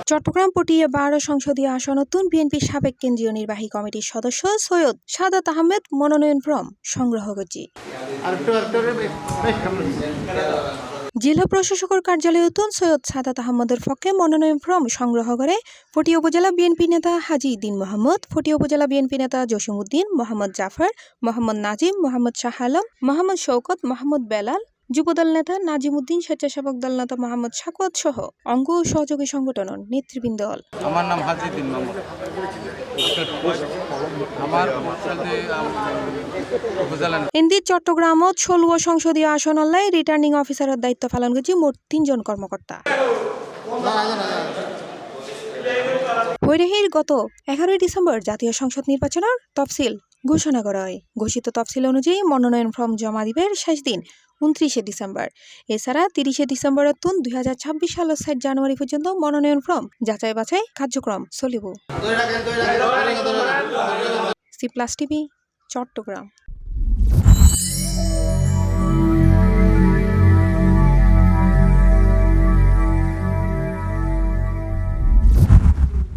চট্টগ্রাম পটিয়া ১২ সংসদীয় আসন নতুন বিএনপির সাবেক কেন্দ্রীয় নির্বাহী কমিটির সদস্য সৈয়দ সাদাত আহমেদ মনোনয়ন ফর্ম সংগ্রহ করছি। জেলা প্রশাসকের কার্যালয়ে নতুন সৈয়দ সাদাত আহমদের পক্ষে মনোনয়ন ফর্ম সংগ্রহ করে পটিয়া উপজেলা বিএনপি নেতা হাজি দিন মোহাম্মদ, পটিয়া উপজেলা বিএনপি নেতা জসিমউদ্দিন, মোহাম্মদ জাফর, মোহাম্মদ নাজিম, মোহাম্মদ শাহ আলম, মোহাম্মদ শওকত, মোহাম্মদ বেলাল, যুবদল নেতা নাজিমউদ্দিন, স্বেচ্ছাসেবক দল নেতা মোহাম্মদ সাকুয়াত সহ অঙ্গ ও সহযোগী সংগঠনের নেতৃবৃন্দ। আমার নাম হাজি দিন মোহাম্মদ। আমার ইন্দি চট্টগ্রামত ১৬ সংসদীয় আসন অল্লাই রিটার্নিং অফিসারের দায়িত্ব পালন করছে মোট ৩ জন কর্মকর্তা। হৈরাহির গত ১১ ডিসেম্বর জাতীয় সংসদ নির্বাচনের তফসিল ঘোষণা করা হয়। ঘোষিত তফসিল অনুযায়ী মনোনয়ন ফর্ম জমা দিবের শেষ দিন ২৯ ডিসেম্বর। এছাড়া ৩০ ডিসেম্বরের ২০২৬ সালের ৭ জানুয়ারি পর্যন্ত মনোনয়ন ফর্ম যাচাই বাছাই কার্যক্রম চলিব। C plus TV, Chittagong.